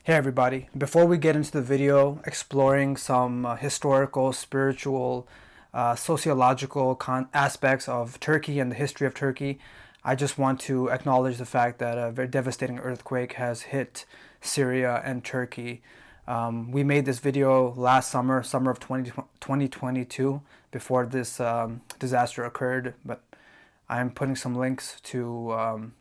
Hey everybody, before we get into the video exploring some historical, spiritual, sociological aspects of Turkey and the history of Turkey, I just want to acknowledge the fact that a very devastating earthquake has hit Syria and Turkey. We made this video last summer of 2022, before this disaster occurred, but I'm putting some links to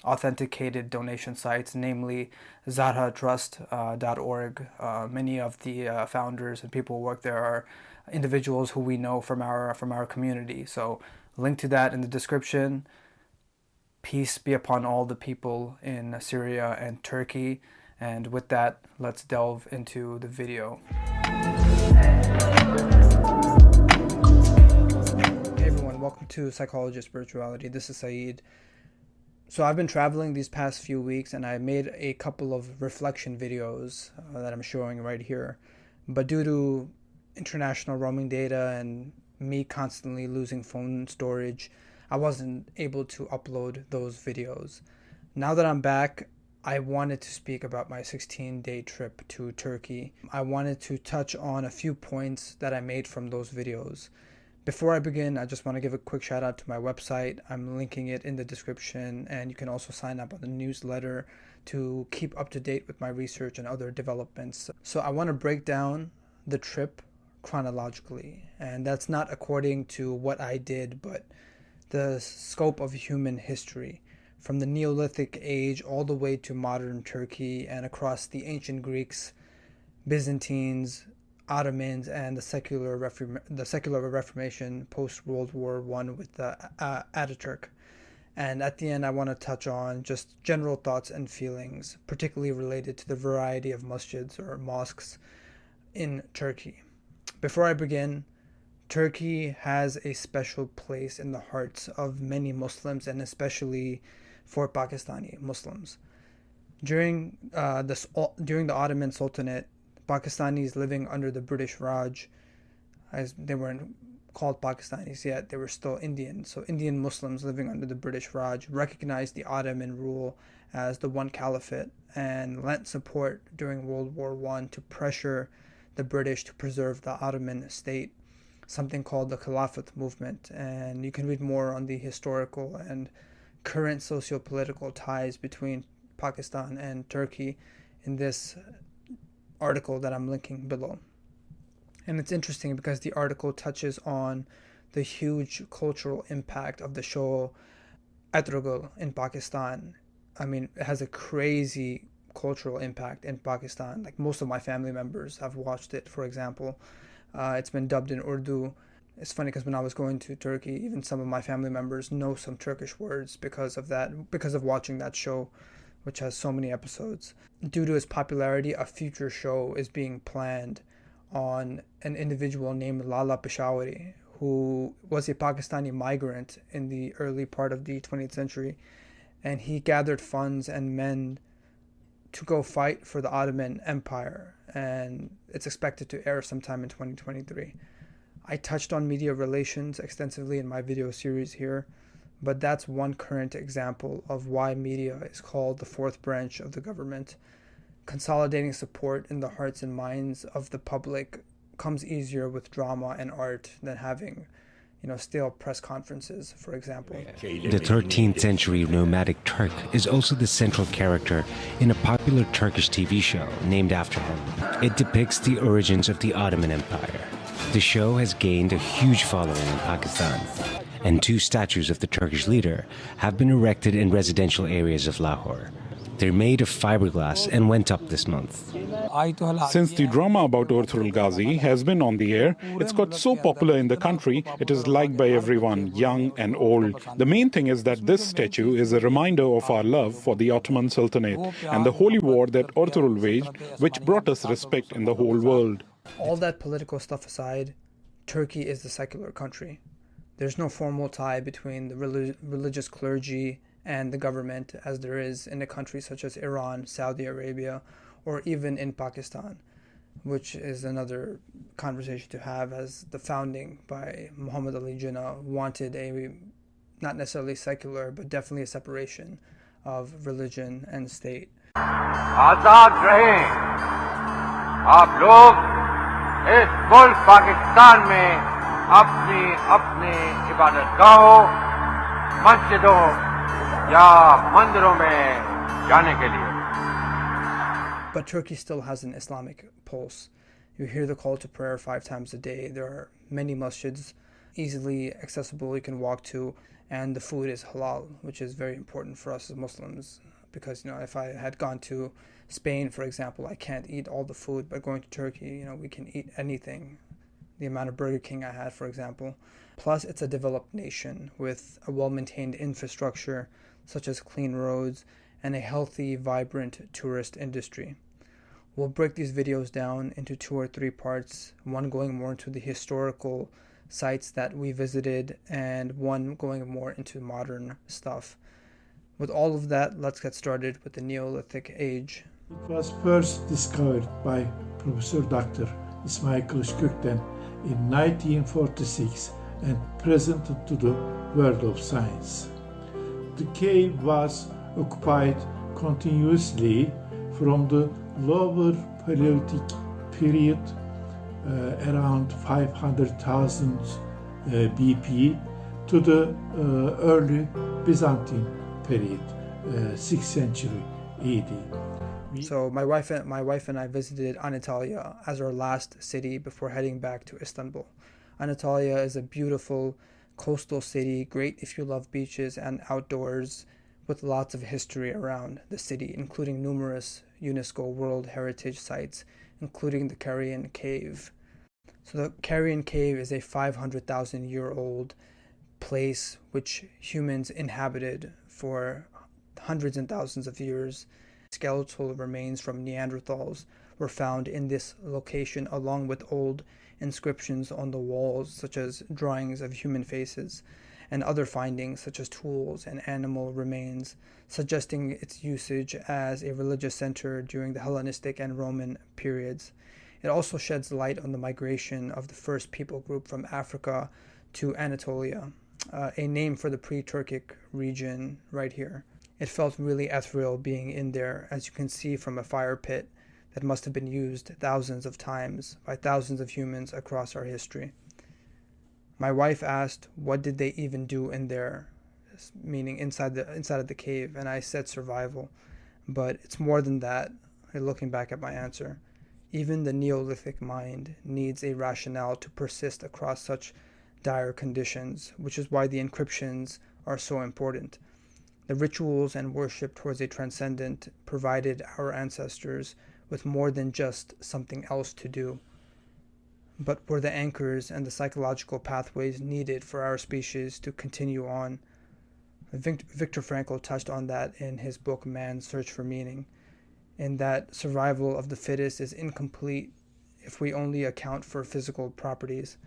authenticated donation sites, namely zahratrust.org. Many of the founders and people who work there are individuals who we know from our community. So link to that in the description. Peace be upon all the people in Syria and Turkey. And with that, let's delve into the video. Welcome to Psychology of Spirituality. This is Saeed. So I've been traveling these past few weeks and I made a couple of reflection videos that I'm showing right here. But due to international roaming data and me constantly losing phone storage, I wasn't able to upload those videos. Now that I'm back, I wanted to speak about my 16-day trip to Turkey. I wanted to touch on a few points that I made from those videos. Before I begin, I just want to give a quick shout out to my website. I'm linking it in the description, and you can also sign up on the newsletter to keep up to date with my research and other developments. So I want to break down the trip chronologically, and that's not according to what I did, but the scope of human history, from the Neolithic age all the way to modern Turkey and across the ancient Greeks, Byzantines, Ottomans, and the secular Reformation post World War I with the Ataturk. And at the end, I want to touch on just general thoughts and feelings, particularly related to the variety of masjids or mosques in Turkey. Before I begin, Turkey has a special place in the hearts of many Muslims, and especially for Pakistani Muslims. During the Ottoman Sultanate, Pakistanis living under the British Raj, as they weren't called Pakistanis yet, they were still Indian. So Indian Muslims living under the British Raj recognized the Ottoman rule as the one caliphate and lent support during World War I to pressure the British to preserve the Ottoman state, something called the Caliphate movement. And you can read more on the historical and current socio-political ties between Pakistan and Turkey in this article that I'm linking below. And it's interesting because the article touches on the huge cultural impact of the show Ertugrul in Pakistan. I mean, it has a crazy cultural impact in Pakistan. Like, most of my family members have watched it, for example. It's been dubbed in Urdu. It's funny because when I was going to Turkey, even some of my family members know some Turkish words because of watching that show, which has so many episodes. Due to its popularity, a future show is being planned on an individual named Lala Peshawari, who was a Pakistani migrant in the early part of the 20th century, and he gathered funds and men to go fight for the Ottoman Empire, and it's expected to air sometime in 2023. I touched on media relations extensively in my video series here, but that's one current example of why media is called the fourth branch of the government. Consolidating support in the hearts and minds of the public comes easier with drama and art than having, stale press conferences, for example. The 13th century nomadic Turk is also the central character in a popular Turkish TV show named after him. It depicts the origins of the Ottoman Empire. The show has gained a huge following in Pakistan, and 2 statues of the Turkish leader have been erected in residential areas of Lahore. They're made of fiberglass and went up this month. Since the drama about Ertugrul Ghazi has been on the air, it's got so popular in the country, it is liked by everyone, young and old. The main thing is that this statue is a reminder of our love for the Ottoman Sultanate and the holy war that Ertugrul waged, which brought us respect in the whole world. All that political stuff aside, Turkey is a secular country. There's no formal tie between the religious clergy and the government as there is in a country such as Iran, Saudi Arabia, or even in Pakistan, which is another conversation to have, as the founding by Muhammad Ali Jinnah wanted a not necessarily secular, but definitely a separation of religion and state. आजाद रहें आप लोग इस मुल्क पाकिस्तान में अपनी अपनी इबादतगाहों, मस्जिदों या मंदिरों में जाने के लिए. But Turkey still has an Islamic pulse. You hear the call to prayer 5 times a day. There are many masjids easily accessible you can walk to, and the food is halal, which is very important for us as Muslims. Because, if I had gone to Spain, for example, I can't eat all the food, but going to Turkey, we can eat anything. The amount of Burger King I had, for example. Plus, it's a developed nation with a well-maintained infrastructure, such as clean roads, and a healthy, vibrant tourist industry. We'll break these videos down into 2 or 3 parts, one going more into the historical sites that we visited, and one going more into modern stuff. With all of that, let's get started with the Neolithic age. It was first discovered by Professor Dr. İsmail Kılıçkökten in 1946 and presented to the world of science. The cave was occupied continuously from the lower Paleolithic period, around 500,000 BP, to the early Byzantine period, 6th century AD. So my wife and I visited Antalya as our last city before heading back to Istanbul. Antalya is a beautiful coastal city, great if you love beaches and outdoors, with lots of history around the city, including numerous UNESCO World Heritage Sites, including the Carian Cave. So the Carian Cave is a 500,000-year-old place which humans inhabited for hundreds and thousands of years. Skeletal remains from Neanderthals were found in this location, along with old inscriptions on the walls, such as drawings of human faces, and other findings such as tools and animal remains, suggesting its usage as a religious center during the Hellenistic and Roman periods. It also sheds light on the migration of the first people group from Africa to Anatolia, a name for the pre-Turkic region right here. It felt really ethereal being in there, as you can see from a fire pit that must have been used thousands of times by thousands of humans across our history. My wife asked, what did they even do in there, meaning inside of the cave, and I said survival. But it's more than that, looking back at my answer. Even the Neolithic mind needs a rationale to persist across such dire conditions, which is why the inscriptions are so important. The rituals and worship towards a transcendent provided our ancestors with more than just something else to do, but were the anchors and the psychological pathways needed for our species to continue on. Viktor Frankl touched on that in his book Man's Search for Meaning, in that survival of the fittest is incomplete if we only account for physical properties.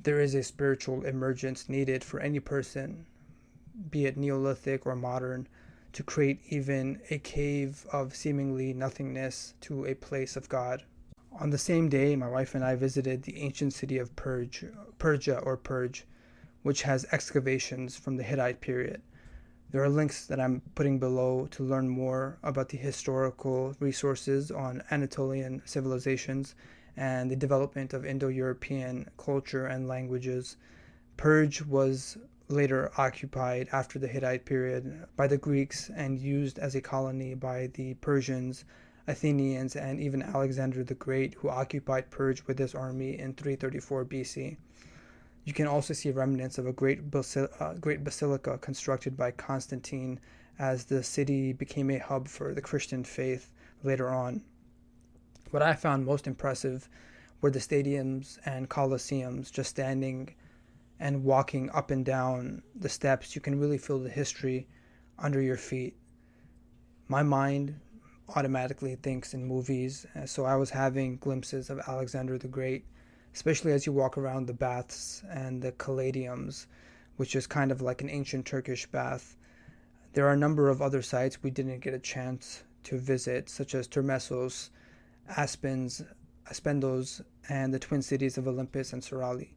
There is a spiritual emergence needed for any person, be it Neolithic or modern, to create even a cave of seemingly nothingness to a place of God. On the same day, my wife and I visited the ancient city of Persia, which has excavations from the Hittite period. There are links that I'm putting below to learn more about the historical resources on Anatolian civilizations and the development of Indo-European culture and languages. Perge was later occupied after the Hittite period by the Greeks and used as a colony by the Persians, Athenians, and even Alexander the Great, who occupied Perge with his army in 334 BC. You can also see remnants of a great basilica constructed by Constantine as the city became a hub for the Christian faith later on. What I found most impressive were the stadiums and coliseums. Just standing and walking up and down the steps, you can really feel the history under your feet. My mind automatically thinks in movies, so I was having glimpses of Alexander the Great, especially as you walk around the baths and the Caladiums, which is kind of like an ancient Turkish bath. There are a number of other sites we didn't get a chance to visit, such as Termessos, Aspendos, and the twin cities of Olympus and Sirali.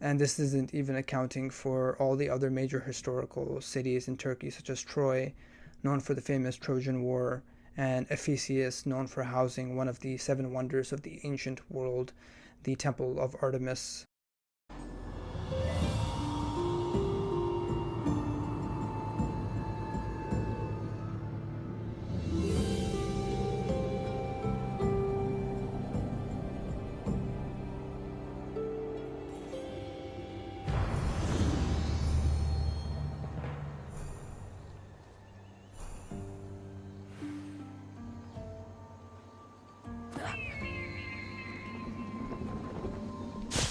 And this isn't even accounting for all the other major historical cities in Turkey, such as Troy, known for the famous Trojan War, and Ephesus, known for housing one of the seven wonders of the ancient world, the Temple of Artemis.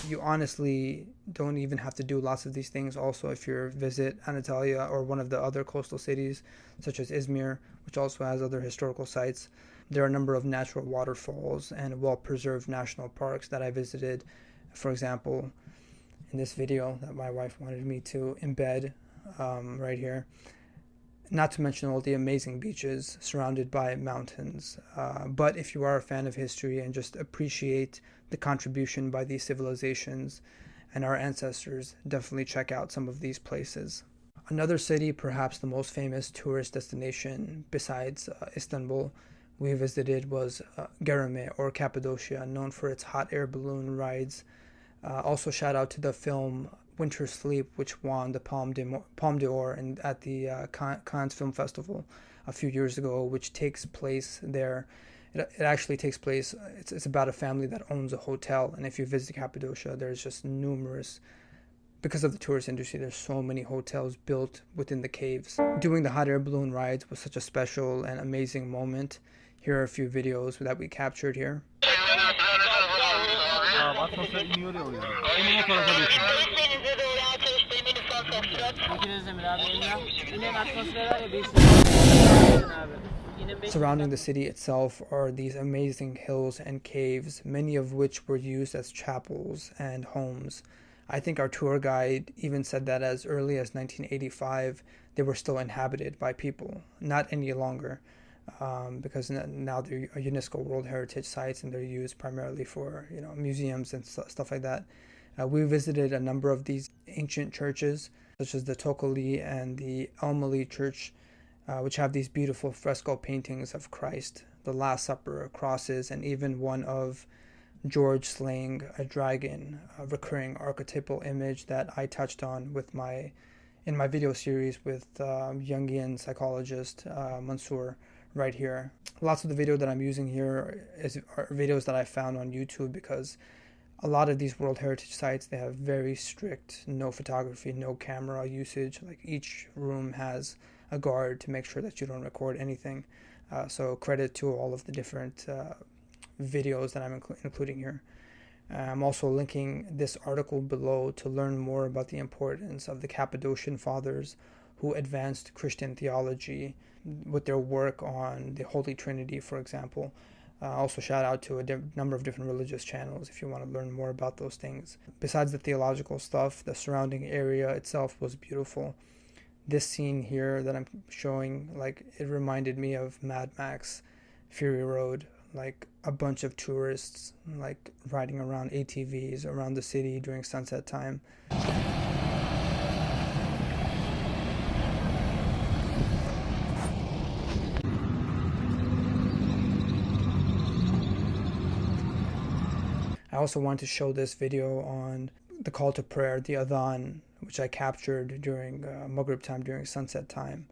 You honestly don't even have to do lots of these things. Also, if you visit Antalya or one of the other coastal cities, such as Izmir, which also has other historical sites, there are a number of natural waterfalls and well-preserved national parks that I visited. For example, in this video that my wife wanted me to embed right here, not to mention all the amazing beaches surrounded by mountains. But if you are a fan of history and just appreciate the contribution by these civilizations and our ancestors, definitely check out some of these places. Another city, perhaps the most famous tourist destination besides Istanbul, we visited was Göreme, or Cappadocia, known for its hot air balloon rides. Also shout out to the film Winter Sleep, which won the Palme d'Or at the Cannes Film Festival a few years ago, which takes place there. It actually takes place, it's about a family that owns a hotel, and if you visit Cappadocia, there's just numerous, because of the tourist industry, there's so many hotels built within the caves. Doing the hot air balloon rides was such a special and amazing moment. Here are a few videos that we captured here. Surrounding the city itself are these amazing hills and caves, many of which were used as chapels and homes. I think our tour guide even said that as early as 1985, they were still inhabited by people, not any longer, because now they're UNESCO World Heritage Sites and they're used primarily for, museums and stuff like that. We visited a number of these ancient churches, such as the Tokoli and the Elmali Church, which have these beautiful fresco paintings of Christ, the Last Supper, crosses, and even one of George slaying a dragon, a recurring archetypal image that I touched on in my video series with Jungian psychologist Mansour right here. Lots of the video that I'm using here are videos that I found on YouTube, because a lot of these World Heritage Sites, they have very strict no photography, no camera usage. Like, each room has a guard to make sure that you don't record anything. So credit to all of the different videos that I'm including here. I'm also linking this article below to learn more about the importance of the Cappadocian Fathers who advanced Christian theology with their work on the Holy Trinity, for example. Also shout out to a number of different religious channels if you want to learn more about those things. Besides the theological stuff, the surrounding area itself was beautiful. This scene here that I'm showing, it reminded me of Mad Max Fury Road. Like, a bunch of tourists riding around ATVs around the city during sunset time. I also want to show this video on the call to prayer, the Adhan, which I captured during Maghrib time, during sunset time.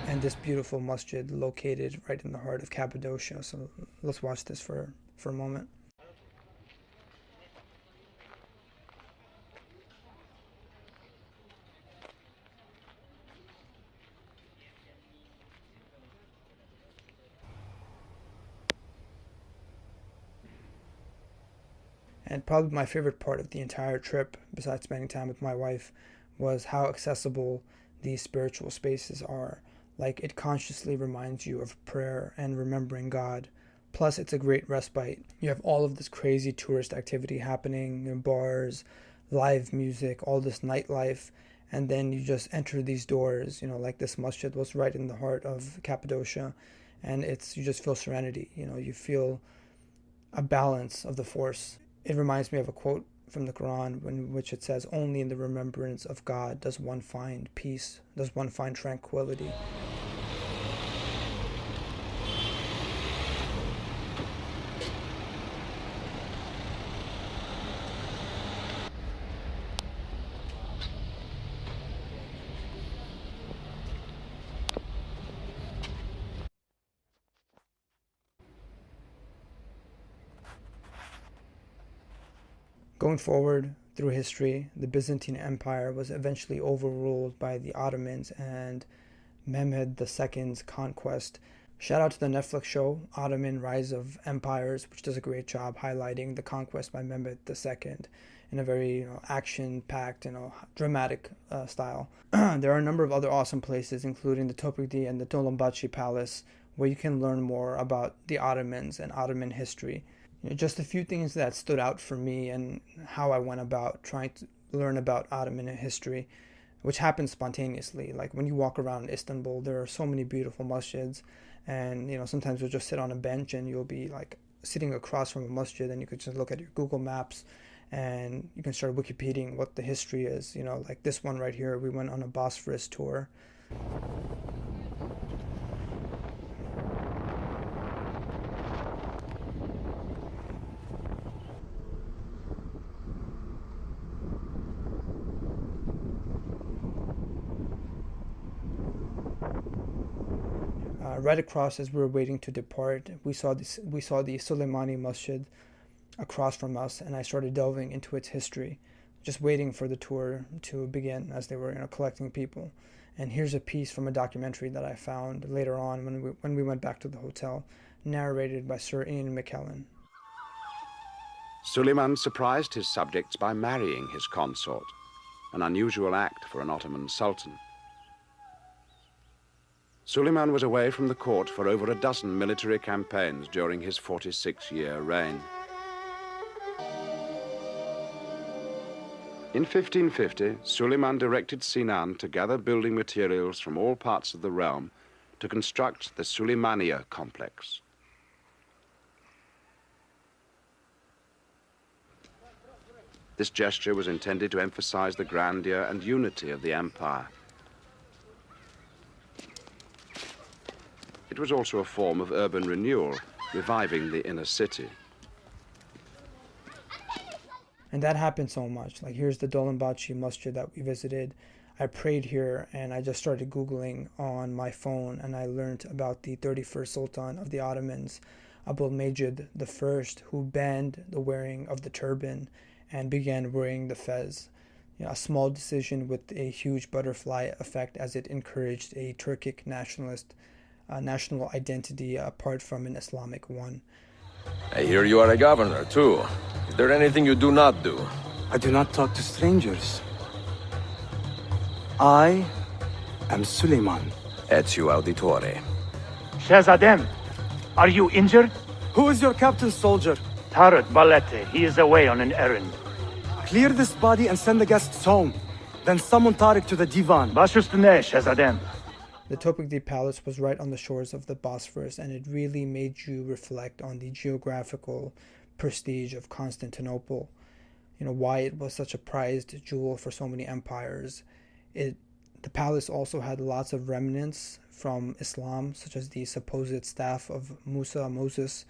And this beautiful masjid located right in the heart of Cappadocia. So let's watch this for a moment. And probably my favorite part of the entire trip, besides spending time with my wife, was how accessible these spiritual spaces are. Like, it consciously reminds you of prayer and remembering God. Plus, it's a great respite. You have all of this crazy tourist activity happening, bars, live music, all this nightlife, and then you just enter these doors, like this masjid was right in the heart of Cappadocia, and you just feel serenity, you feel a balance of the force. It reminds me of a quote from the Quran in which it says, "Only in the remembrance of God does one find peace, does one find tranquility." Going forward through history, the Byzantine Empire was eventually overruled by the Ottomans and Mehmed II's conquest. Shout out to the Netflix show Ottoman Rise of Empires, which does a great job highlighting the conquest by Mehmed II in a very action-packed, dramatic style. There are a number of other awesome places, including the Topkapı and the Dolmabahce Palace, where you can learn more about the Ottomans and Ottoman history. Just a few things that stood out for me and how I went about trying to learn about Ottoman history, which happens spontaneously. Like when you walk around Istanbul, there are so many beautiful masjids, and sometimes you'll just sit on a bench and you'll be like sitting across from a masjid, and you could just look at your Google Maps and you can start Wikipediaing what the history is. Like this one right here, we went on a Bosphorus tour. Right across, as we were waiting to depart, we saw the Suleimani Masjid across from us, and I started delving into its history, just waiting for the tour to begin as they were collecting people. And here's a piece from a documentary that I found later on when we went back to the hotel, narrated by Sir Ian McKellen. Suleiman surprised his subjects by marrying his consort, an unusual act for an Ottoman sultan. Suleiman was away from the court for over a dozen military campaigns during his 46-year reign. In 1550, Suleiman directed Sinan to gather building materials from all parts of the realm to construct the Suleimaniye complex. This gesture was intended to emphasize the grandeur and unity of the empire. It was also a form of urban renewal, reviving the inner city. And that happened so much. Like, here's the Dolmabahce Masjid that we visited. I prayed here, and I just started Googling on my phone, and I learned about the 31st Sultan of the Ottomans, Abdülmecid I, who banned the wearing of the turban and began wearing the fez. A small decision with a huge butterfly effect, as it encouraged a Turkic national identity apart from an Islamic one. I hear you are a governor, too. Is there anything you do not do? I do not talk to strangers. I am Suleiman. Ezio Auditore. Shahzadem, are you injured? Who is your captain, soldier? Tarat Balete, he is away on an errand. Clear this body and send the guests home. Then summon Tariq to the divan. Baş üstüne, Shahzadem. The Topkapı Palace was right on the shores of the Bosphorus, and it really made you reflect on the geographical prestige of Constantinople. Why it was such a prized jewel for so many empires. The palace also had lots of remnants from Islam, such as the supposed staff of Moses,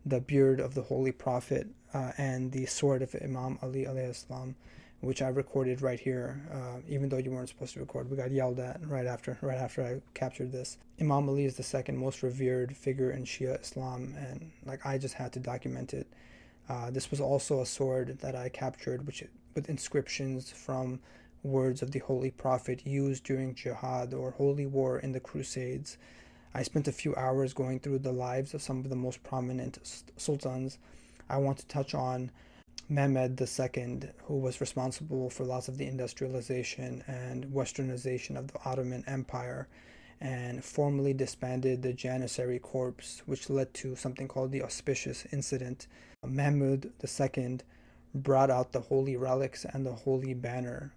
the beard of the Holy Prophet, and the sword of Imam Ali alayhi salam, which I recorded right here, even though you weren't supposed to record. We got yelled at right after I captured this. Imam Ali is the second most revered figure in Shia Islam, and I just had to document it. This was also a sword that I captured, with inscriptions from words of the Holy Prophet used during jihad or holy war in the Crusades. I spent a few hours going through the lives of some of the most prominent sultans. I want to touch on Mehmed II, who was responsible for lots of the industrialization and westernization of the Ottoman Empire. and formally disbanded the Janissary Corps, which led to something called the Auspicious Incident. Mahmud II brought out the holy relics and the holy banner,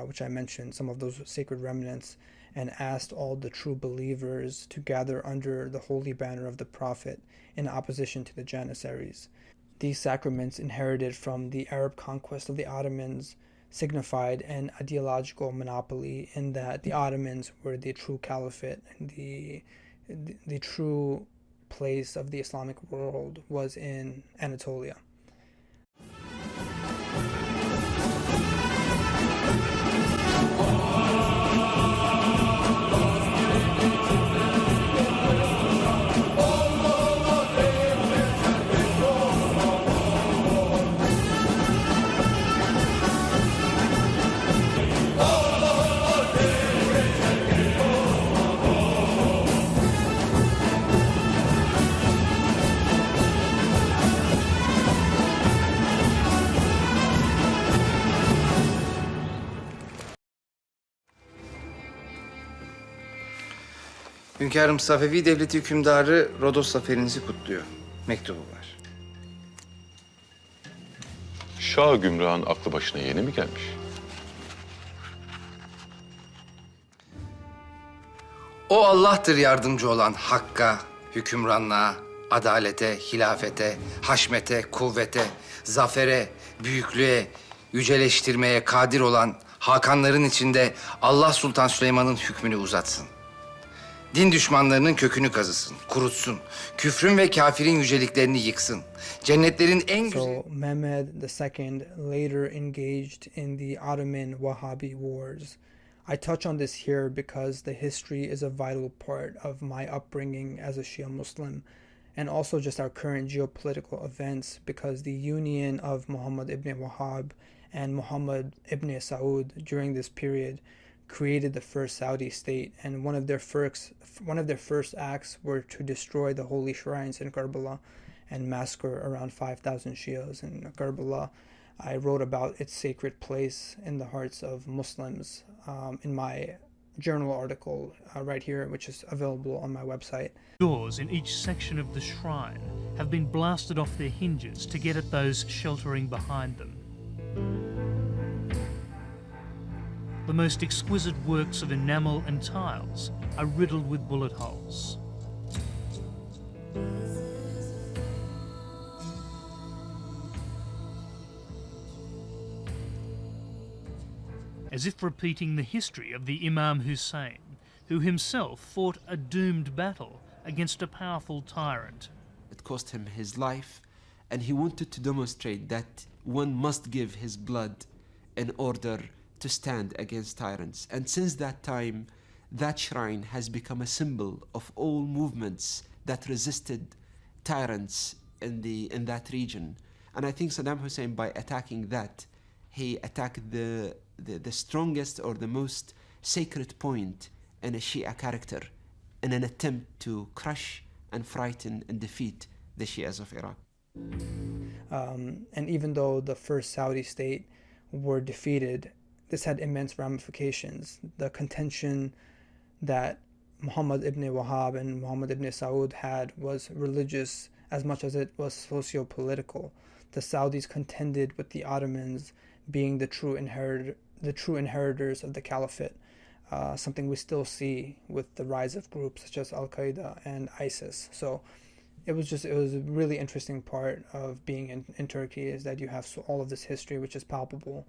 which I mentioned, some of those sacred remnants, and asked all the true believers to gather under the holy banner of the Prophet in opposition to the Janissaries. These sacraments, inherited from the Arab conquest of the Ottomans, signified an ideological monopoly in that the Ottomans were the true caliphate, and the true place of the Islamic world was in Anatolia. Hünkârım, Safevi Devleti hükümdarı Rodos zaferinizi kutluyor. Mektubu var. Şah Gümrah'ın aklı başına yeni mi gelmiş? O Allah'tır yardımcı olan hakka, hükümranlığa, adalete, hilafete, haşmete, kuvvete, zafere, büyüklüğe, yüceleştirmeye kadir olan hakanların içinde Allah Sultan Süleyman'ın hükmünü uzatsın. Din düşmanlarının kökünü kazısın, kurutsun. Küfrün ve kafirin yüceliklerini yıksın. Cennetlerin en güzel... So Mehmed II later engaged in the Ottoman Wahhabi Wars. I touch on this here because the history is a vital part of my upbringing as a Shia Muslim, and also just our current geopolitical events, because the union of Muhammad ibn Wahhab and Muhammad ibn Saud during this period created the first Saudi state, and one of their first acts were to destroy the holy shrines in Karbala and massacre around 5,000 Shias in Karbala. I wrote about its sacred place in the hearts of Muslims in my journal article right here, which is available on my website. Doors in each section of the shrine have been blasted off their hinges to get at those sheltering behind them. The most exquisite works of enamel and tiles are riddled with bullet holes. As if repeating the history of the Imam Hussein, who himself fought a doomed battle against a powerful tyrant. It cost him his life, and he wanted to demonstrate that one must give his blood in order to stand against tyrants. And since that time, that shrine has become a symbol of all movements that resisted tyrants in that region. And I think Saddam Hussein, by attacking that, he attacked the strongest or the most sacred point in a Shia character in an attempt to crush and frighten and defeat the Shias of Iraq. And even though the first Saudi state were defeated, this had immense ramifications. The contention that Muhammad ibn Wahhab and Muhammad ibn Saud had was religious as much as it was socio-political. The Saudis contended with the Ottomans being the true inheritors of the caliphate, something we still see with the rise of groups such as Al-Qaeda and ISIS. So it was a really interesting part of being in Turkey, is that you have all of this history which is palpable.